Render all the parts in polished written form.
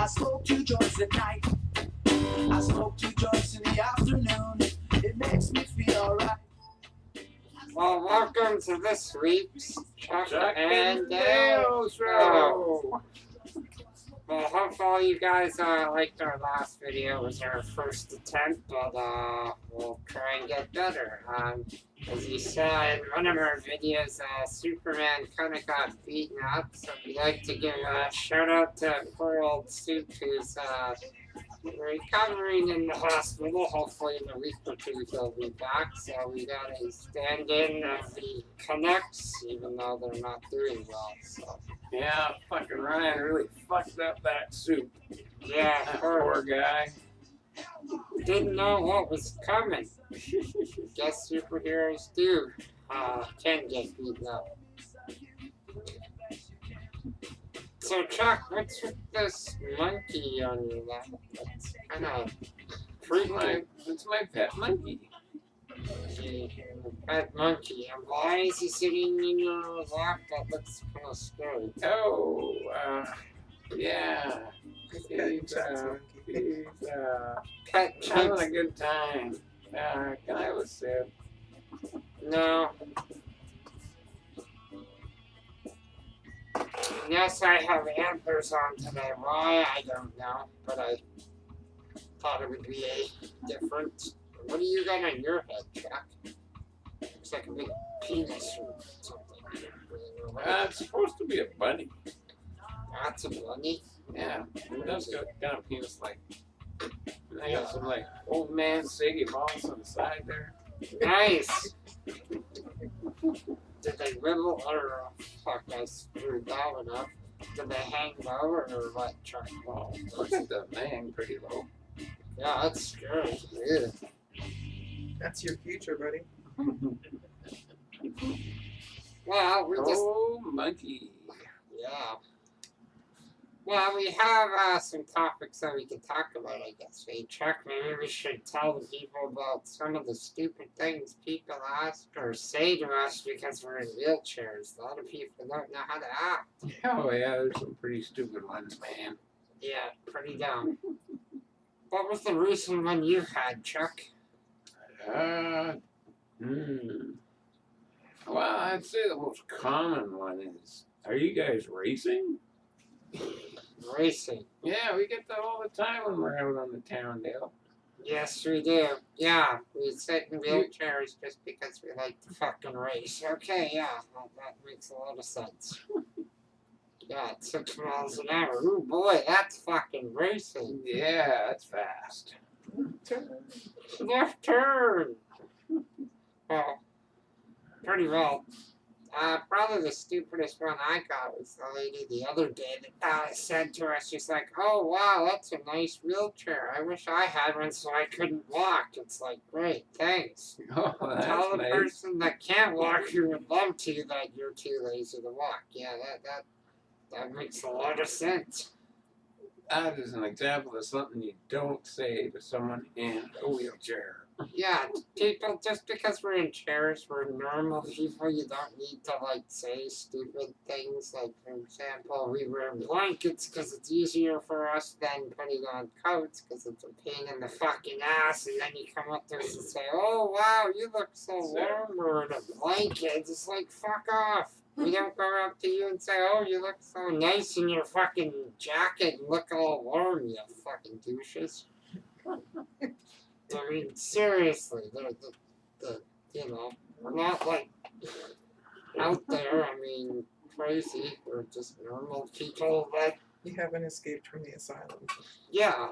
I smoke 2 joints at night. I smoke 2 joints in the afternoon. It makes me feel alright. Well, welcome to this week's Chuck and Dale Show. Well, hopefully you guys liked our last video. It was our first attempt, but we'll try and get better. As you saw in one of our videos, Superman kind of got beaten up, so we'd like to give a shout out to poor old Soup, who's recovering in the hospital. Hopefully in a week or two he'll be back. So we got a stand-in of the Canucks, even though they're not doing well. So Yeah, fucking Ryan really fucked up that soup. yeah, That poor guy. didn't know what was coming. Guess superheroes do can get beaten up. So Chuck, what's with this monkey on your lap? That's kind of freaky. It's my pet monkey. Pet monkey. And why is he sitting in your lap? That looks kind of scary. Oh, yeah. He's Pet having Chuck. a good time. Can I have a sip? No. Yes, I have antlers on today. Why? I don't know. But I thought it would be different. What do you got on your head, Chuck? Looks like a big penis or something. I don't really know what It's supposed to be a bunny. That's a bunny. Yeah, it does got kind of penis like. And I got some like old man Siggy balls on the side there. Nice. Did they wibble or fuck? I screwed that one up. Did they hang low or what, Chuck? Oh, look at the man, pretty low. Yeah, that's scary. Ew. That's your future, buddy. Well, we just Oh, monkey. yeah. Well, we have some topics that we can talk about, I guess. Hey, Chuck, maybe we should tell the people about some of the stupid things people ask or say to us because we're in wheelchairs. A lot of people don't know how to act. Oh yeah, there's some pretty stupid ones, man. Yeah, pretty dumb. What was the recent one you had, Chuck? Well, I'd say the most common one is, are you guys racing? Racing. Yeah, we get that all the time when we're out on the town, Dale. Yes, we do. Yeah, we sit in wheelchairs just because we like to fucking race. Okay, yeah, that makes a lot of sense. Yeah, at 6 miles an hour. Ooh, boy, that's fucking racing. Yeah, that's fast. Left turn. Well, pretty well. Probably the stupidest one I got was the lady the other day that said to us, she's like, oh, wow, that's a nice wheelchair. I wish I had one so I couldn't walk. It's like, great, thanks. Oh, that's Tell the nice. person that can't walk who would love to that you're too lazy to walk. Yeah, that makes a lot of sense. That is an example of something you don't say to someone in a wheelchair. Yeah, people, just because we're in chairs, we're normal people, you don't need to, like, say stupid things. Like, for example, we wear blankets because it's easier for us than putting on coats because it's a pain in the fucking ass. And then you come up to us and say, oh, wow, you look so warm, or in a blanket. It's just like, fuck off. We don't go up to you and say, oh, you look so nice in your fucking jacket and look all warm, you fucking douches. I mean, seriously, you know, we're not like out there, I mean, crazy. We're just normal people that, You haven't escaped from the asylum. yeah.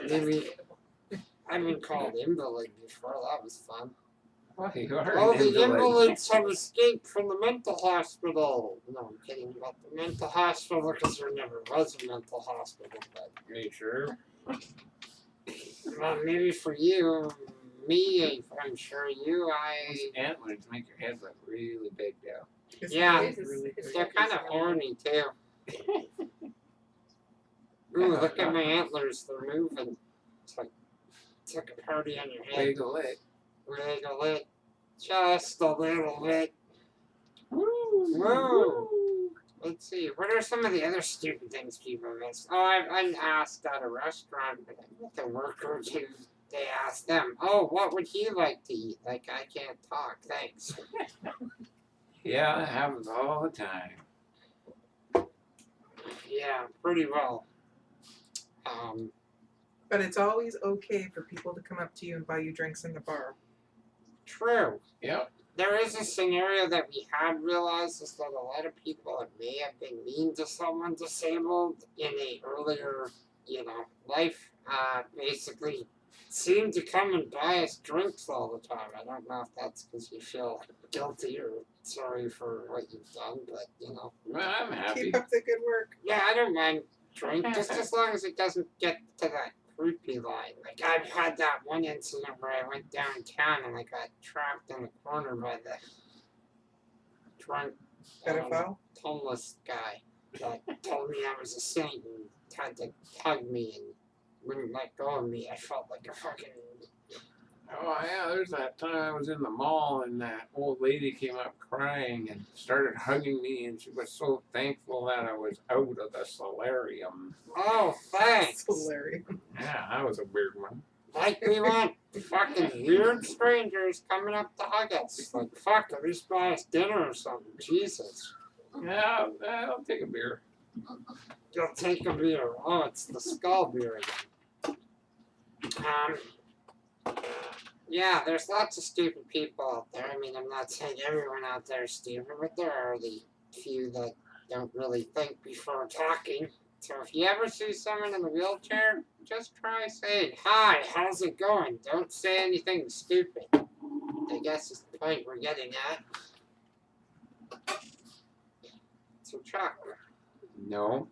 Maybe, I've been called invalid before, that was fun. Well, you are Oh, an the invalid. invalids have escaped from the mental hospital. No, I'm kidding about the mental hospital because there never was a mental hospital, but. Are you sure? Well, maybe for you, me, I'm sure you, Those antlers make your head look really big now. His Yeah. head is really big. they're kind of horny too. Ooh, look at my antlers, they're moving. It's like a party on your head. Wiggle it. Wiggle it, just a little bit. Woo! Whoa. Let's see. What are some of the other stupid things people miss? Oh, I asked at a restaurant, but with a worker too. They asked them, "Oh, what would he like to eat?" Like, I can't talk. Thanks. Yeah, that happens all the time. Yeah, pretty well. But it's always okay for people to come up to you and buy you drinks in the bar. True. Yep. There is a scenario that we had realized is that a lot of people may have been mean to someone disabled in a earlier, life. Basically, seem to come and buy us drinks all the time. I don't know if that's because you feel guilty or sorry for what you've done, but Well, I'm happy. Keep up the good work. yeah, I don't mind drink just as long as it doesn't get to that creepy line. Like, I've had that one incident where I went downtown and I got trapped in the corner by the drunk Pedophile. homeless guy that told me I was a saint and tried to hug me and wouldn't let go of me. I felt like a fucking... Oh yeah, there's that time I was in the mall and that old lady came up crying and started hugging me, and she was so thankful that I was out of the solarium. Oh, thanks. Hilarious. Yeah, that was a weird one. Like, we want fucking weird strangers coming up to hug us. Like, fuck, at least buy us dinner or something. Jesus. Yeah, I'll take a beer. You'll take a beer. Oh, it's the skull beer again. Yeah, there's lots of stupid people out there. I mean, I'm not saying everyone out there is stupid, but there are the few that don't really think before talking. So if you ever see someone in a wheelchair, just try saying, "Hi, how's it going?" Don't say anything stupid. I guess is the point we're getting at. So, Chuck, No.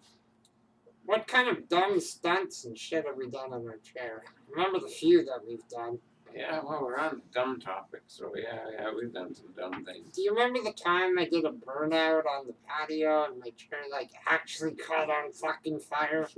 what kind of dumb stunts and shit have we done on our chair? Remember the few that we've done. Yeah, well, we're on the dumb topic, so yeah, we've done some dumb things. Do you remember the time I did a burnout on the patio and my chair, actually caught on fucking fire?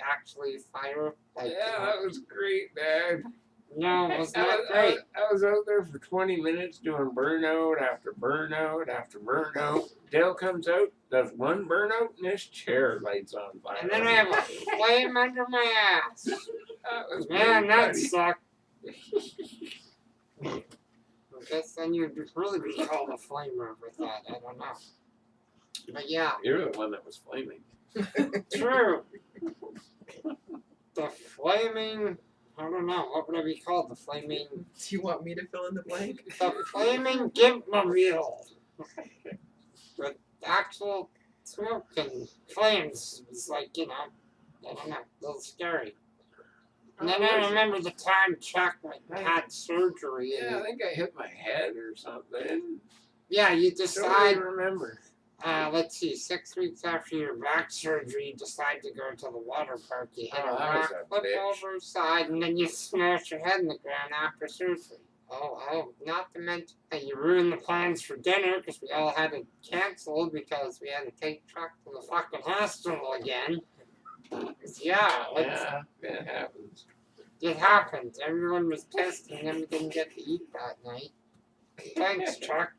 Actually fire? Yeah, that was great, man. No, it was not great. I was out there for 20 minutes doing burnout after burnout after burnout. Dale comes out, does one burnout, and his chair lights on fire. And then I have a flame under my ass. That was Man, pretty that funny. sucked. I guess then you'd really be called a flamer with that. I don't know. But yeah, You're the one that was flaming. true. The flaming, I don't know, what would I be called? The flaming, Do you want me to fill in the blank? the flaming gimpmobile. With actual smoke and flames. It's I don't know, a little scary. And then I remember the time Chuck had surgery. Yeah, I And, think I hit my head or something. yeah, you Don't decide, really remember. let's see, 6 weeks after your back surgery, you decide to go to the water park. You hit Oh, a that was rock, a flip bitch. over side, and then you smash your head in the ground after surgery. Oh, not to mention that you ruined the plans for dinner because we all had to cancel because we had to take Chuck to the fucking hospital again. Yeah, Yeah, that happens. it happened. Everyone was pissed and then we didn't get to eat that night. Thanks, Chuck.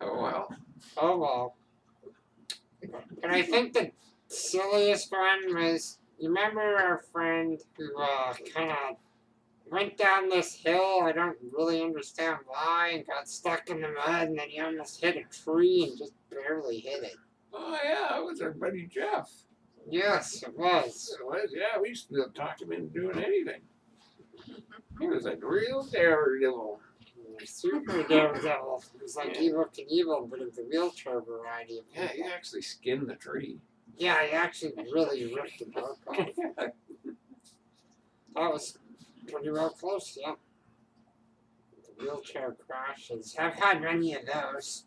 Oh well. Oh well. And I think the silliest one was, you remember our friend who kind of went down this hill, I don't really understand why, and got stuck in the mud, and then he almost hit a tree and just barely hit it. Oh yeah, that was our buddy Jeff. Yes, it was. It was, yeah, we used to talk him into doing anything. He was a real daredevil. Super daredevil. It was like Yeah. Evel Knievel, but of the wheelchair variety. Of Yeah, people. he actually skinned the tree. Yeah, he actually really ripped the bark off. That was pretty well close, yeah. The wheelchair crashes. I've had many of those.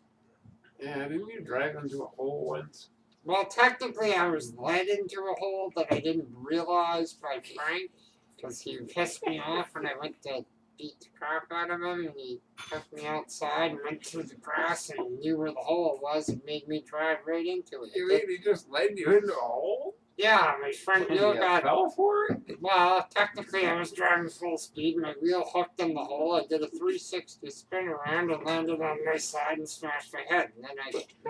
Yeah, didn't you drive into a hole once? Well, technically, I was led into a hole that I didn't realize by Frank, because he pissed me off when I went to beat the crap out of him, and he took me outside and went through the grass and knew where the hole was and made me drive right into it. You mean he just led you into a hole? Yeah, my front wheel You got. fell for it? Well, technically, I was driving full speed. My wheel hooked in the hole. I did a 360 spin around and landed on my side and smashed my head. And then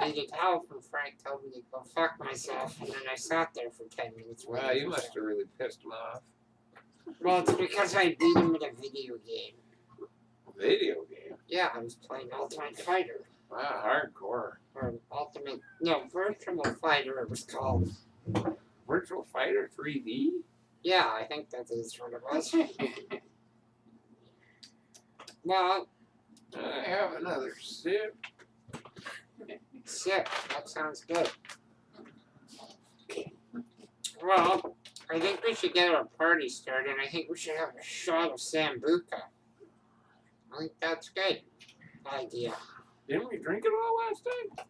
I needed help, and Frank told me to go fuck myself. And then I sat there for 10 minutes. Wow, waiting you for must have really pissed him off. Well, it's because I beat him in a video game. Video game? Yeah, I was playing Ultimate Fighter. Wow, hardcore. Or Ultimate. No, Virtual Fighter, it was called. Virtual Fighter 3D? Yeah, I think that is what it was. Well, I have another sip. sick. That sounds good. Well, I think we should get our party started. I think we should have a shot of Sambuca. I think that's good. Idea. Didn't we drink it all last time?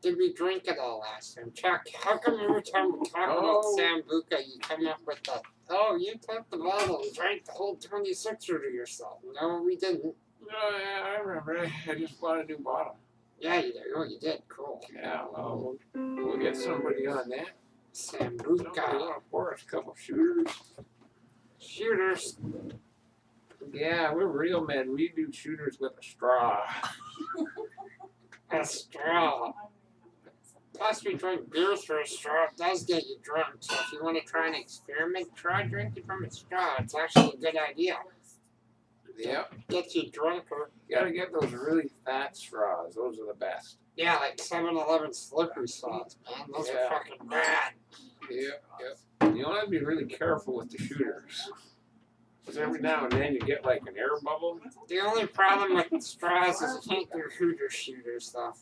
Did we drink it all last time? Chuck, how come every time we talk about Sambuca, you come up with the, oh, you took the bottle and drank the whole 26er to yourself? No, we didn't. Oh, yeah, I remember. I just bought a new bottle. Yeah, you did. Oh, you did. Cool. Yeah, well, we'll get somebody on that. Somebody Sambuca. want to pour us a couple shooters? Shooters. Yeah, we're real men. We do shooters with a straw. A straw. Plus, we drink beer through a straw. It does get you drunk. So if you want to try an experiment, try drinking from a straw. It's actually a good idea. Yep. Gets you drunker. You gotta get those really fat straws. Those are the best. Yeah, like 7-Eleven slippery straws, man. Those Yeah. are fucking bad. Yep, yep. You want to be really careful with the shooters. Because every now and then you get like an air bubble. The only problem with the straws is you can't do Hooter shooter stuff.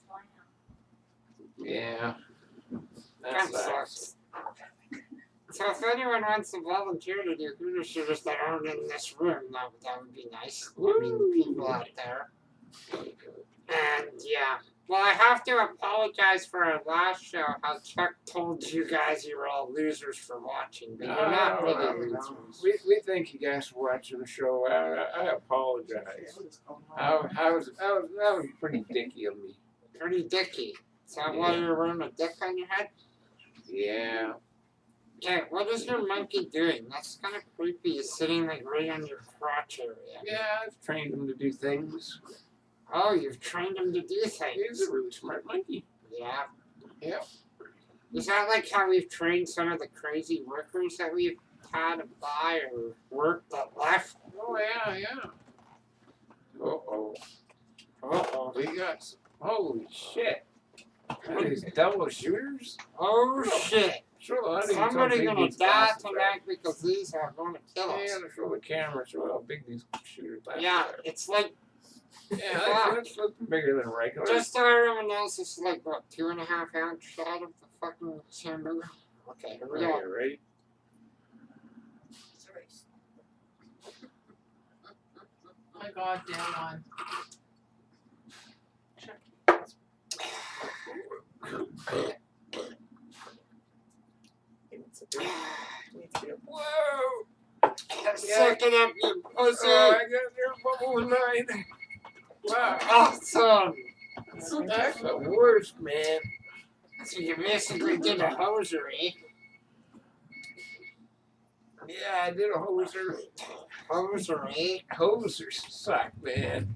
Yeah. That That sucks. sucks. So if anyone wants to volunteer to do Hooter shooters that aren't in this room, that would be nice. I mean, the people out there. And yeah. Well, I have to apologize for our last show, how Chuck told you guys you were all losers for watching, but you're not really losers. We thank you guys for watching the show. I apologize. That was pretty dicky of me. Pretty dicky. Is that why you're wearing a dick on your head? Yeah. Okay, what is your monkey doing? That's kind of creepy. He's sitting like right on your crotch area. Yeah, I've trained him to do things. Oh, you've trained him to do He's things. a really smart monkey. Yeah. Yep. Is that like how we've trained some of the crazy workers that we've had to buy or work that left? Oh, yeah, yeah. Uh-oh. Uh-oh. We got some, holy shit. What are these double shooters? Oh, shit. Show the Somebody's gonna die tonight because these are gonna kill us. Yeah, show the camera. Show how big these shooters are. Yeah, it's like, Yeah, that's looking bigger than regular. just so everyone knows, this is like, what, 2.5 ounce shot of the fucking Sambu? Okay, here we go. Okay, ready? Oh my god, damn on. Whoa! Suck it up, you pussy! Oh, I got their bubble line. Wow. Awesome! That's the worst, man. So you basically did a hosiery. Yeah, I did a hoser. Hosiery? Hosers suck, man.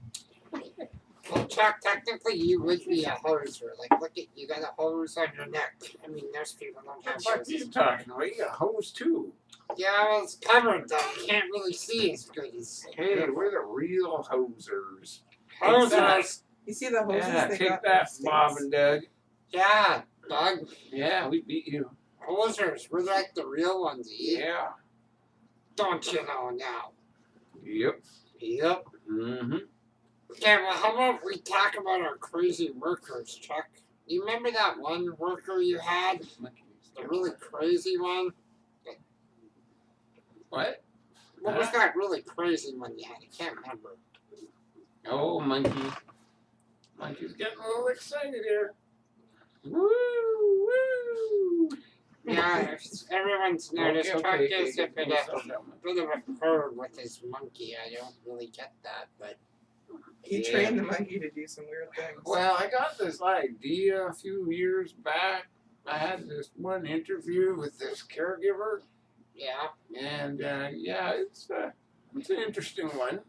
Well, Chuck, technically you would be a hoser. Like, look at, you got a hose on your neck. I mean, most people don't What have the fuck are you hoses. talking about? You got a hose too. Yeah, well, it's covered though. You can't really see as good as Hey, we're the real hosers. hosers. You see the hoses Yeah, they take got that, from Bob States? and Doug. Yeah, Doug. Yeah, we beat you. Hosers. We're like the real ones, eh? Yeah. Don't you know now? Yep. Yep. Mm-hmm. Okay, well, how about we talk about our crazy workers, Chuck? You remember that one worker you had? The really crazy one? What? What was that really crazy one you had? I can't remember. Oh, monkey. Monkey's getting a little excited here. Woo! Woo! Yeah, everyone's noticed Chuck is a bit of a bird with his monkey. I don't really get that, but He Yeah. trained the monkey to do some weird things. Well, I got this idea a few years back. I had this one interview with this caregiver, Yeah. and yeah, it's an interesting one.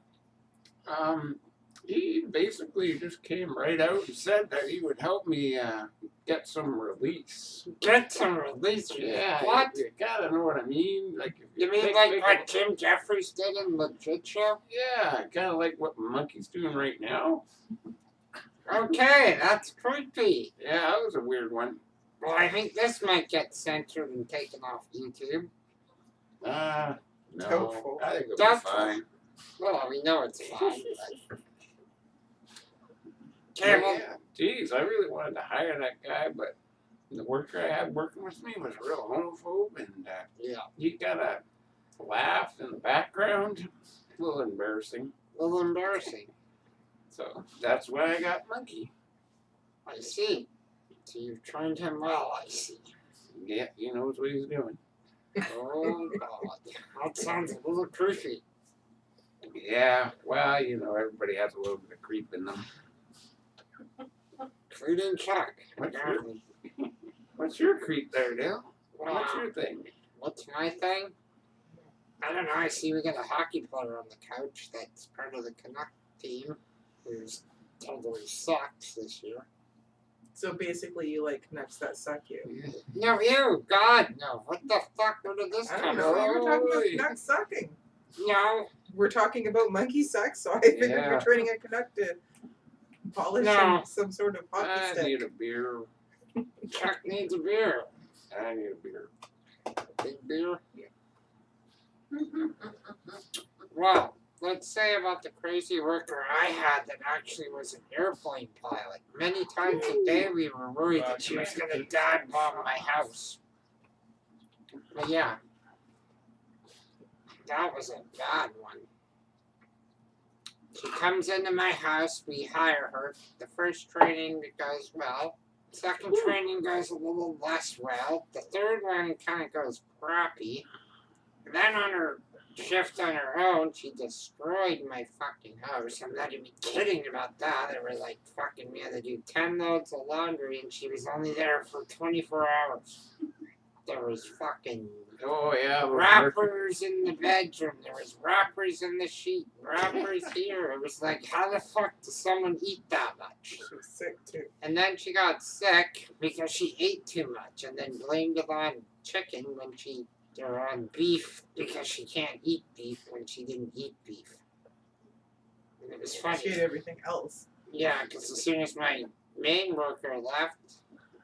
He basically just came right out and said that he would help me get some release. Get some release. Yeah, What? you gotta know what I mean. Like, if You mean think like big what of- Jim Jeffries did in Legit Show? Yeah, kind of like what Monkey's doing right now. Okay, that's creepy. Yeah, that was a weird one. Well, I think this might get censored and taken off YouTube. No, Doubtful. I think it'll Doubtful. be fine. Well, we know it's fine. But... But Okay, well, yeah, geez, I really wanted to hire that guy, but the worker I had working with me was a real homophobe, and yeah, he got a laugh in the background. A little embarrassing. a little embarrassing. So that's why I got Monkey. I see. So you've trained him well, I see. Yeah, he knows what he's doing. Oh, God. That sounds a little creepy. Yeah, well, you know, everybody has a little bit of creep in them. Including Chuck. What's your- apparently. What's your creep there, Dale? What's Wow. your thing? What's my thing? I don't know. I see we got a hockey player on the couch that's part of the Canuck team who's totally sucks this year. So basically, you like Canucks that suck you. No, you! God, no. What the fuck? Where did this I come don't know. from? We were talking Oi. about Canucks sucking. No. We're talking about monkey sex, so I figured Yeah. you're training a Canuck to polish No. some sort of hockey I stick. need a beer. Chuck needs a beer. I need a beer. Big beer? Well, let's say about the crazy worker I had that actually was an airplane pilot. Many times a day we were worried that she was going to dive bomb my house. But yeah, that was a bad one. She comes into my house, we hire her. The first training goes well. Second training goes a little less well. The third one kind of goes crappy. And then on her shift on her own, she destroyed my fucking house. I'm not even kidding about that. There were like fucking, we had to do 10 loads of laundry and she was only there for 24 hours. There was fucking Oh, yeah. wrappers in the bedroom. There was wrappers in the sheet. Wrappers here. It was like, how the fuck does someone eat that much? She was sick too. And then she got sick because she ate too much, and then blamed it on chicken when she, or on beef because she can't eat beef when she didn't eat beef. And it was She ate funny. everything else. Yeah, because as soon as my main worker left,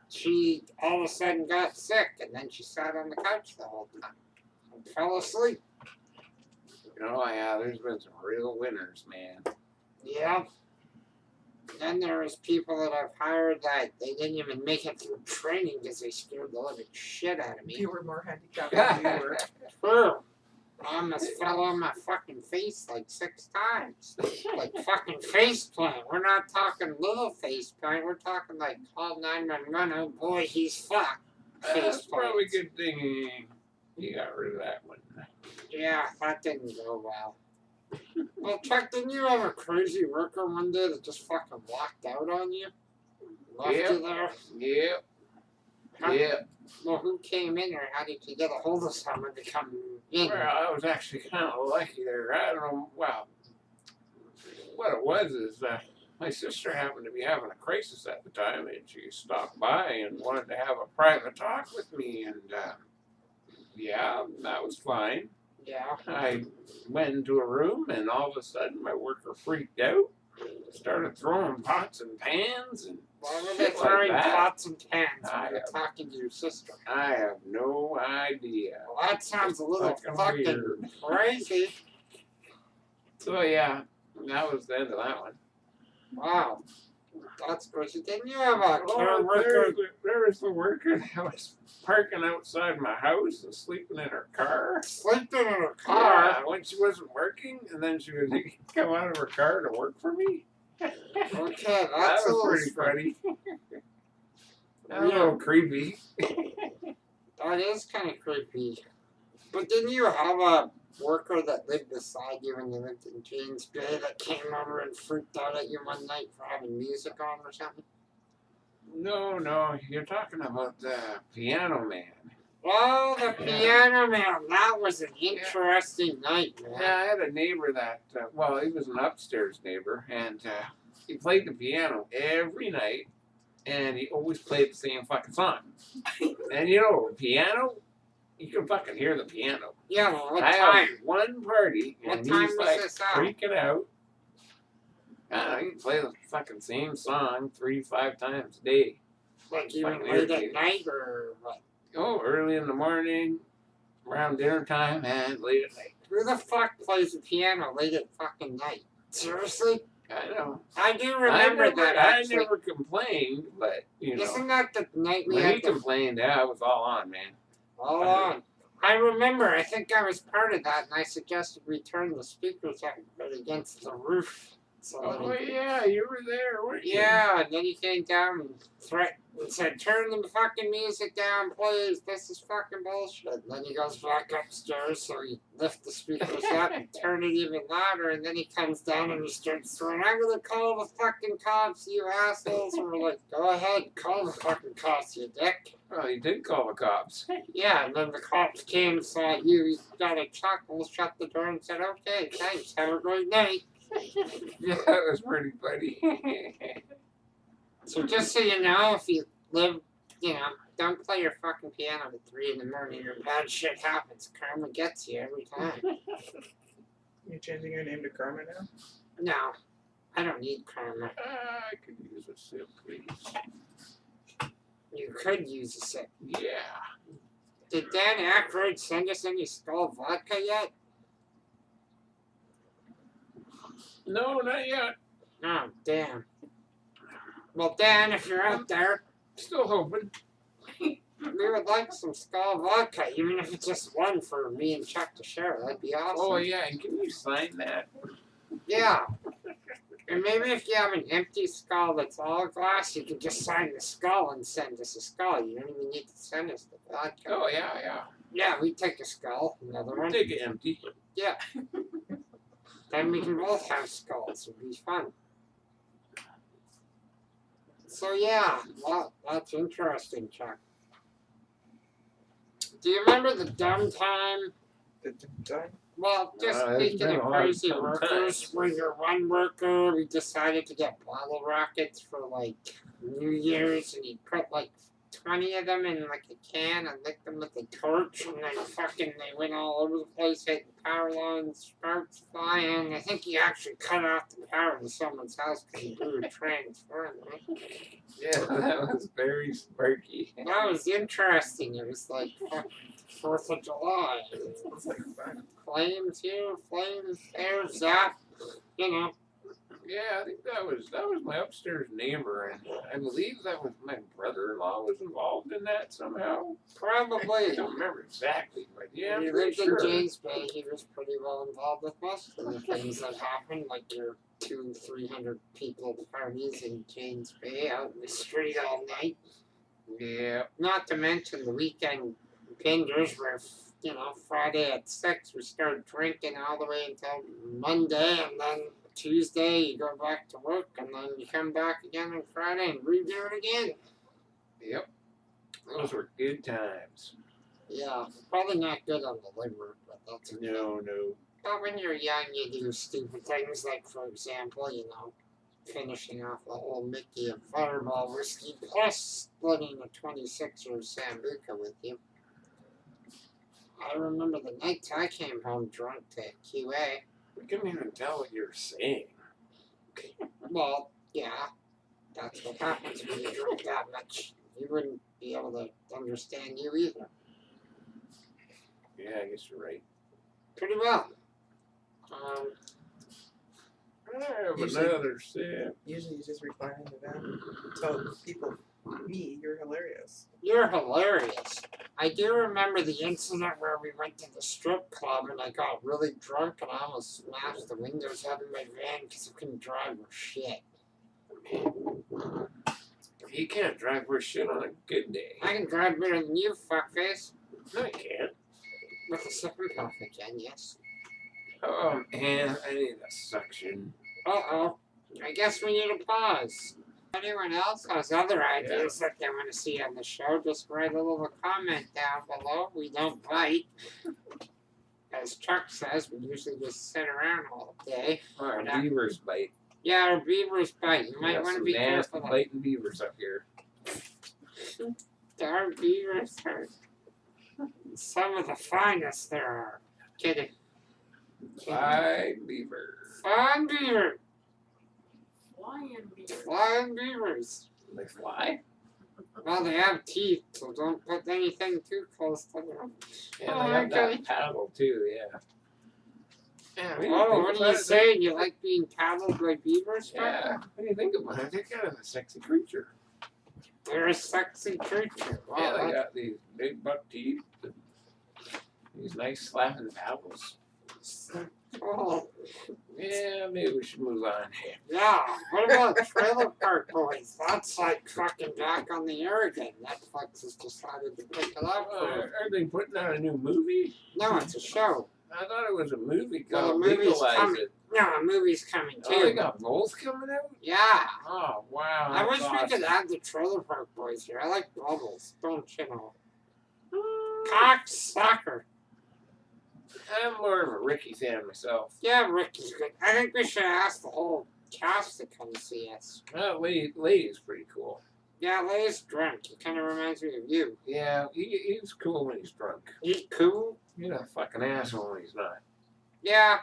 she all of a sudden got sick, and then she sat on the couch the whole time and fell asleep. Oh, yeah, there's been some real winners, man. Yeah. Then there was people that I've hired that they didn't even make it through training because they scared the living shit out of me. You were more handicapped than you were. True. I almost fell on my fucking face like 6 times. Like fucking face plant. We're not talking little face plant. We're talking like call 911. Oh boy, he's fucked. That's Face probably a plant. good thing you got rid of that one. Yeah, that didn't go well. Well, Chuck, didn't you have a crazy worker one day that just fucking walked out on you? Left Yep. you there? Yep. How- Yep. Well, who came in or how did you get a hold of someone to come in? Well, I was actually kind of lucky there. I don't know. Well, what it was is my sister happened to be having a crisis at the time, and she stopped by and wanted to have a private talk with me, and yeah, that was fine. Yeah. I went into a room, and all of a sudden, my worker freaked out, started throwing pots and pans, and Why were they shit like throwing that. pots and pans I when you're have- talking to your sister? I have no idea. Well, that sounds a little Fucking fucking weird. crazy. So yeah, that was the end of that one. Wow. That's crazy. Didn't you have a care Oh, worker? there was the worker that was parking outside my house and sleeping in her car. Sleeping in her car? Yeah, when she wasn't working, and then she would come out of her car to work for me. Okay, That that's a was little pretty scary. funny. That was a little creepy. That is kind of creepy. But didn't you have a worker that lived beside you when you lived in James Bay that came over and freaked out at you one night for having music on or something? No, you're talking about the Piano Man. Oh, the Piano Man. That was an interesting night, man. Yeah, I had a neighbor that, well, he was an upstairs neighbor, and he played the piano every night, and he always played the same fucking song. And you know, piano, you can fucking hear the piano. Yeah, well, what I time? had one party, What and time he's was like this at? freaking out. I don't know, he can play the fucking same song 3-5 times a day. Like even Fucking late at irritating. night or what? Oh, early in the morning, around dinner time, and late at night. Who the fuck plays the piano late at fucking night? Seriously? I know. I do remember that actually. I never complained, but you know, Isn't that the night we when had he the complained, yeah, I was all on, man. Hold on. I remember, I think I was part of that, and I suggested we turn the speakers up right against the roof. So Oh that he- yeah, you were there, weren't you? yeah, and then he came down and threatened and said, turn the fucking music down, please. This is fucking bullshit. And then he goes back upstairs, so he lifts the speakers up and turn it even louder, and then he comes down and he starts throwing, I'm gonna call the fucking cops, you assholes. And we're like, go ahead, call the fucking cops, you dick. Well, he did call the cops. Yeah, and then the cops came, saw you, got a chuckle, shut the door, and said, okay, thanks, have a great night. Yeah, that was pretty funny. So just so you know, if you live, you know, don't play your fucking piano at 3 in the morning or bad shit happens. Karma gets you every time. You're changing your name to Karma now? No, I don't need karma. I could use a sip, please. You could use a sip. Yeah. Did Dan Aykroyd send us any Skull vodka yet? No, not yet. Oh, damn. Well, Dan, if you're out there, Still hoping. we would like some Skull vodka, even if it's just one for me and Chuck to share. That'd be awesome. Oh yeah, and can you sign that? Yeah. And maybe if you have an empty skull that's all glass, you can just sign the skull and send us a skull. You don't even need to send us the vodka. Oh yeah. Yeah, we take a skull, another one. Take it empty. Yeah. Then we can both have skulls. It'd be fun. So yeah, well, that's interesting, Chuck. Do you remember the dumb time? Done? Well, just It's speaking been of a long crazy time. workers, when you're one worker, we decided to get bottle rockets for like New Year's, and he put like 20 of them in like a can and lit them with a torch, and then fucking they went all over the place, hitting power lines, sparks flying. I think he actually cut off the power to someone's house because he blew a transformer. Yeah, that was very sparky. That was interesting. It was like fucking 4th of July. It's like fun. Flames here, flames there, zap. You know. Yeah, I think that was my upstairs neighbor, and I believe that was my brother-in-law was involved in that somehow. I Probably. don't remember exactly, but yeah, When he I'm pretty lived in sure. James Bay, he was pretty well involved with most of the things that happened, like your 200-300 people parties in James Bay out in the street all night. Yeah, Not to mention the weekend bingers where, you know, Friday at 6 we start drinking all the way until Monday, and then Tuesday you go back to work, and then you come back again on Friday and redo it again. yep. Those were good times. Yeah, probably not good on the liver, but that's okay. No. But when you're young, you do stupid things like, for example, you know, finishing off the whole Mickey of Fireball whiskey, plus splitting a 26er Sambuca with you. I remember the nights I came home drunk to QA. We couldn't even tell what you were saying. Well, yeah, that's what happens when you drink that much. You wouldn't be able to understand you either. Yeah, I guess you're right. Pretty well. I have Usually- another sip. Usually you just reply into them. Tell people, me, you're hilarious. You're hilarious. I do remember the incident where we went to the strip club and I got really drunk and I almost smashed the windows out of my van because I couldn't drive or shit. You can't drive worth shit on a good day. I can drive better than you, fuckface. No, you can't. With a sip and puff again, yes. Oh man, I need a suction. Uh-oh. I guess we need a pause. Anyone else has other ideas that they want to see on the show, just write a little comment down below. We don't bite. As Chuck says, we usually just sit around all day. Our beavers bite. Yeah, our beavers bite. You might want to be careful. Biting beavers up here. Our beavers are some of the finest there are. Kidding. Flying beaver. Flying beaver. Flying beavers. Flying beavers. They fly? Well, they have teeth, so don't put anything too close to them. Yeah, Oh, they have okay. that paddle too, yeah. Yeah, Oh, what are you saying? You like being paddled by beavers? Yeah, what do you think about it? They're kind of a sexy creature. They're a sexy creature. Wow, Yeah, they that's got these big buck teeth. These nice slapping paddles. cool. Yeah, maybe we should move on. Yeah, what about Trailer Park Boys? That's like fucking back on the air again. Netflix has decided to pick it up. Are they putting out a new movie? No, it's a show. I thought it was a movie Well, called the movie's Legalize coming. It. No, a movie's coming Oh, they too. got both coming out? Yeah. Oh, wow. I wish that's we could awesome. add the Trailer Park Boys here. I like Bubbles, don't you know? Cocksucker. I'm more of a Ricky fan myself. Yeah, Ricky's good. I think we should ask the whole cast to come see us. Lady's pretty cool. Yeah, Lay's drunk. He kind of reminds me of you. Yeah, he's cool when he's drunk. He's cool. He's a fucking asshole when he's not. Yeah,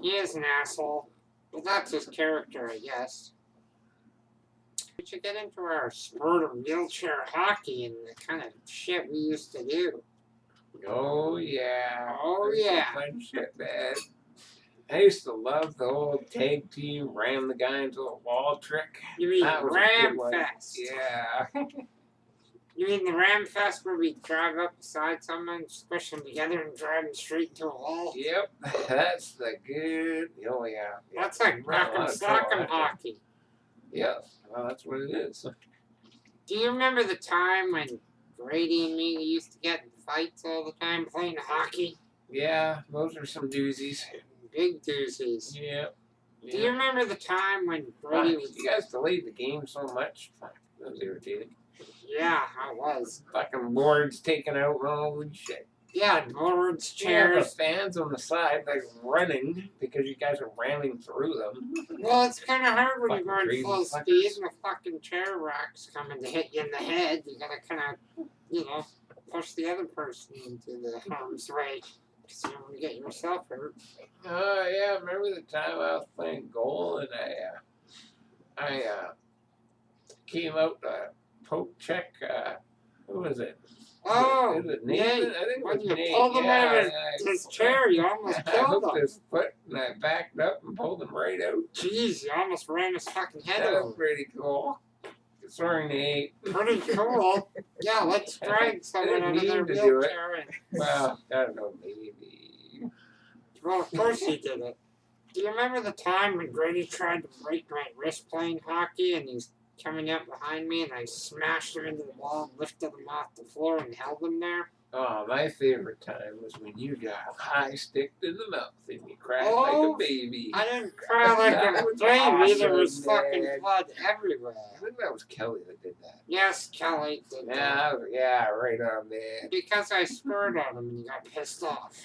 he is an asshole. But that's his character, I guess. We should get into our sport of wheelchair hockey and the kind of shit we used to do. Oh, yeah. Oh, There's some yeah. fun shit, man. I used to love the old tag team, ram the guy into a wall trick. You mean That was a Ram good one. Fest? Yeah. You mean the Ram Fest where we drive up beside someone, squish them together, and drive them straight into a wall? Yep, that's the good. Oh, yeah. Yeah. That's like Right, rock'em sock'em hockey. Yeah, well, that's what it is. Do you remember the time when Grady and me used to get in fights all the time playing hockey? Yeah, those are some doozies. Big doozies. Yeah. Do you remember the time when Grady was... You guys delayed the game so much. Fuck, that was irritating. Yeah, I was. Fucking boards taken out, holy shit. Yeah, boards, Yeah, the chairs. fans on the side, like running because you guys are ramming through them. Well, it's kind of hard when you're Fucking going crazy full fuckers. speed and the fucking chair rack's coming to hit you in the head. You gotta kind of, you know, push the other person into the harm's way because you don't want to get yourself hurt. Oh, yeah, remember the time I was playing goal and I came out to poke check, who was it? Oh, Was it Nate, Nathan? I think it when was you Nate. pulled him yeah, out of I- his chair, you almost I killed hooked him. his foot and I backed up and pulled him right out. Jeez, you almost ran his fucking head That was over. pretty cool. Sorry, Nate. Pretty cool. Yeah, let's drag someone out of didn't their mean to do it. wheelchair. And, Well, I don't know, maybe. well, of course he did it. Do you remember the time when Grady tried to break my wrist playing hockey and he's coming up behind me and I smashed him into the wall and lifted him off the floor and held him there? Oh, my favorite time was when you got high sticked in the mouth and you cried like Oh, a baby. I didn't cry like That a was baby. There was awesome, fucking man. blood everywhere. I think that was Kelly that did that. Yes, Kelly did that. Yeah, right on, man. Because I scored on him and he got pissed off.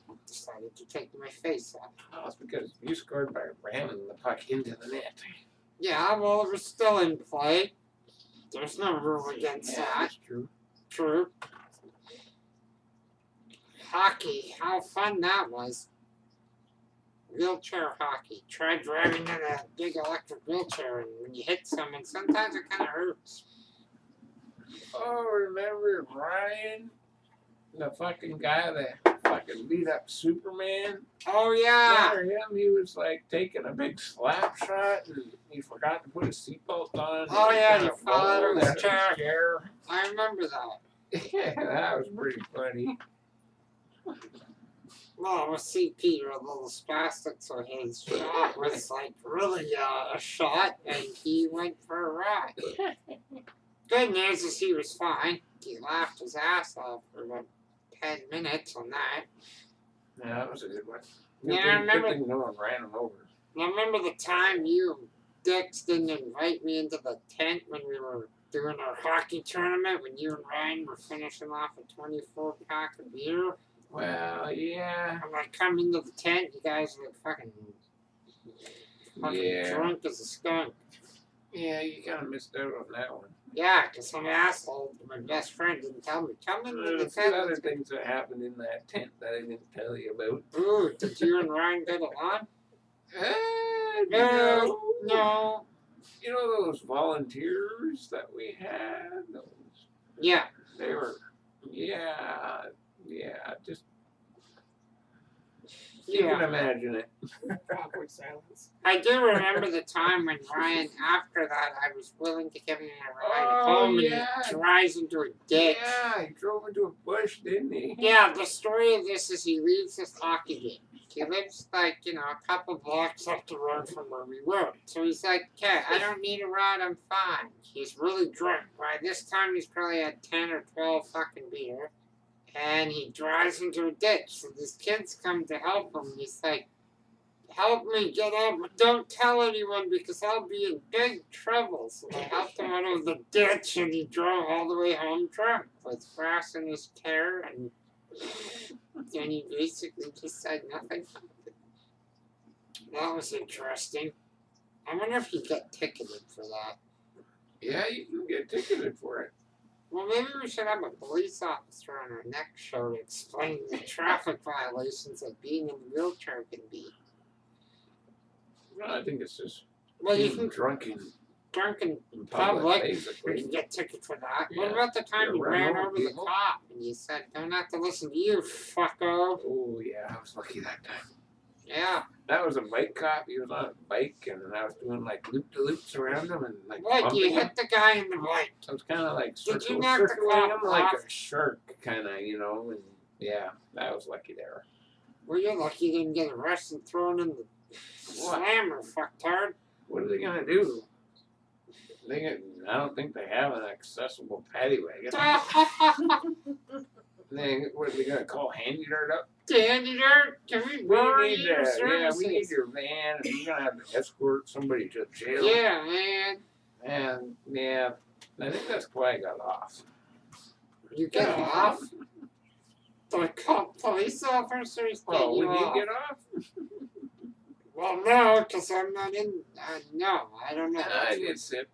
I decided to take my face off. Oh, it's because you scored by ramming the puck into the net. Yeah, well, it was still in play. There's no rule against Yeah, that. that's true. True. Hockey, how fun that was. Wheelchair hockey. Try driving in a big electric wheelchair and when you hit someone, sometimes it kind of hurts. Oh, remember Ryan? The fucking guy that fucking beat up Superman? Oh, yeah. Remember him? He was like taking a big slap shot and he forgot to put his seatbelt on. Oh, and yeah, kinda he fell out of rolled his out chair. I remember that. Yeah, that was pretty funny. Well, with CP, you're a little spastic, so his shot was like really a shot, and he went for a ride. Good news is he was fine. He laughed his ass off for about 10 minutes on that. Yeah, that was a good one. Yeah, I Good remember- thing no one ran him over. Now remember the time you dicks didn't invite me into the tent when we were doing our hockey tournament when you and Ryan were finishing off a 24-pack of beer. Well, yeah. I'm like, come into the tent, you guys look fucking Yeah. drunk as a skunk. Yeah, you kind of missed out on that one. Yeah, because some asshole, my best friend, didn't tell me. Come into There's the a few tent. other things that happened in that tent that I didn't tell you about. Ooh, did you and Ryan get along? No. No. You know those volunteers that we had? Those, Yeah. they were, yeah, just, you can Yeah. imagine it. Awkward silence. I do remember the time when Ryan, after that, I was willing to give him a ride Oh, home yeah. and he drives into a ditch. Yeah, he drove into a bush, didn't he? Yeah, the story of this is he leaves his hockey game. He lives like, a couple blocks up the road from where we were. So he's like, okay, I don't need a ride, I'm fine. He's really drunk. By this time, he's probably had 10 or 12 fucking beer. And he drives into a ditch. So these kids come to help him. He's like, help me get out, but don't tell anyone because I'll be in big trouble. So they helped him out of the ditch and he drove all the way home drunk with grass in his hair and then he basically just said nothing. That was interesting. I wonder if he got ticketed for that. Yeah, you can get ticketed for it. Well, maybe we should have a police officer on our next show to explain the traffic violations that being in a wheelchair can be. No, I think it's just Well, you being can drunk in drunk in public, public. You basically. can get tickets for that. Yeah. What about the time Yeah, you run ran over over the people. cop and you said, don't have to listen to you, fucko? Oh, yeah, I was lucky that time. Yeah. That was a bike cop. He was on a bike, and I was doing like loop-de-loops around him and like Like, you bumping him. hit the guy in the bike. So it's kind of like Did you knock the circling cop him like off? a shark, kind of, and yeah, that was lucky there. Well, you're lucky you didn't get arrested and thrown in the slammer, fucktard. What are they gonna do? I don't think they have an accessible paddy wagon. What are they gonna call Handy Dirt up? Dandy dirt, can we borrow We need your that. Yeah, we need services? your van, and you're gonna have to escort somebody to jail. Yeah, man. And yeah, I think that's why I got off. You get off? The cop police officers get Oh, you would you off? get off? Well, no, because I'm not in. No, I don't know. I get sick.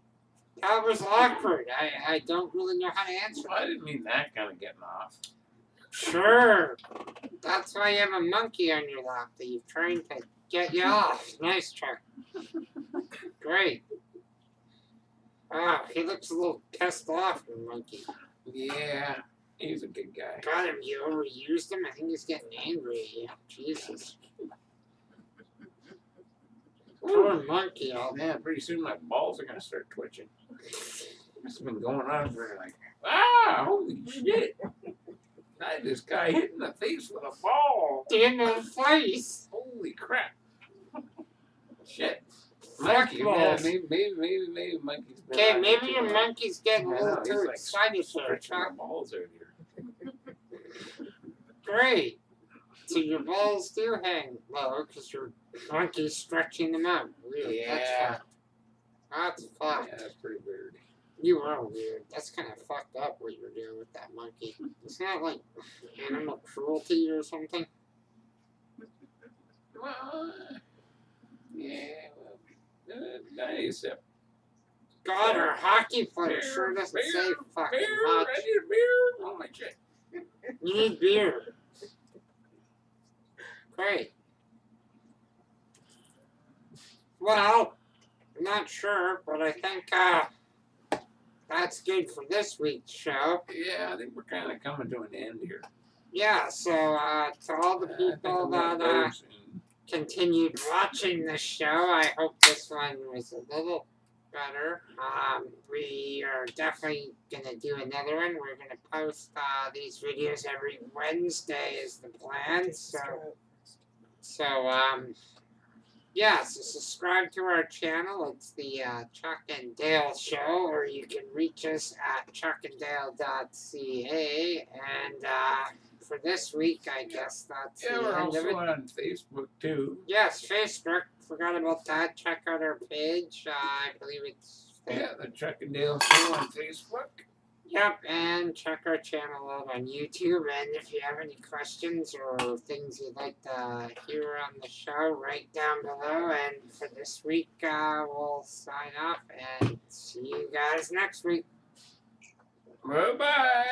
That was awkward. I don't really know how to answer I that. didn't mean that kind of getting off. Sure. That's why you have a monkey on your lap that you've trained to get you off. Nice, Chuck. Great. Wow, he looks a little pissed off, the monkey. Yeah, he's a good guy. God, have you overused him? I think he's getting angry at you. Jesus. Poor monkey. Oh man, pretty soon my balls are gonna start twitching. It's been going on for like, holy shit! I had this guy hit in the face with a ball. In the face. Holy crap! Shit. Fuck Monkey, yeah, balls. maybe monkey's been Okay, on maybe it your too monkey's getting a much. I little know, too he's like excited there, stretching my Chuck. balls out here. Great. So your balls do hang low because your monkey's stretching them out. Weird. Yeah. That's fucked. Yeah, that's pretty weird. You are weird. That's kind of fucked up what you're doing with that monkey. It's not like animal cruelty or something. Well, yeah, nice. God, our hockey player Beer, sure doesn't beer, say fucking beer, much. I need a beer. Oh my shit. You need beer. Great. Well, I'm not sure, but I think that's good for this week's show. Yeah, I think we're kind of coming to an end here. Yeah, so to all the I think people I'm gonna that go soon. continued watching this show, I hope this one was a little better. We are definitely gonna do another one. We're gonna post these videos every Wednesday is the plan. So yeah, so subscribe to our channel. It's the Chuck and Dale Show, or you can reach us at chuckanddale.ca. And for this week, I guess that's Yeah, the we're end of also it. on Facebook too. Yes, Facebook. forgot about that. Check out our page. I believe it's Yeah, the Chuck and Dale Show on Facebook. Yep, and check our channel out on YouTube. And if you have any questions or things you'd like to hear on the show, write down below. And for this week, we'll sign off and see you guys next week. Bye bye.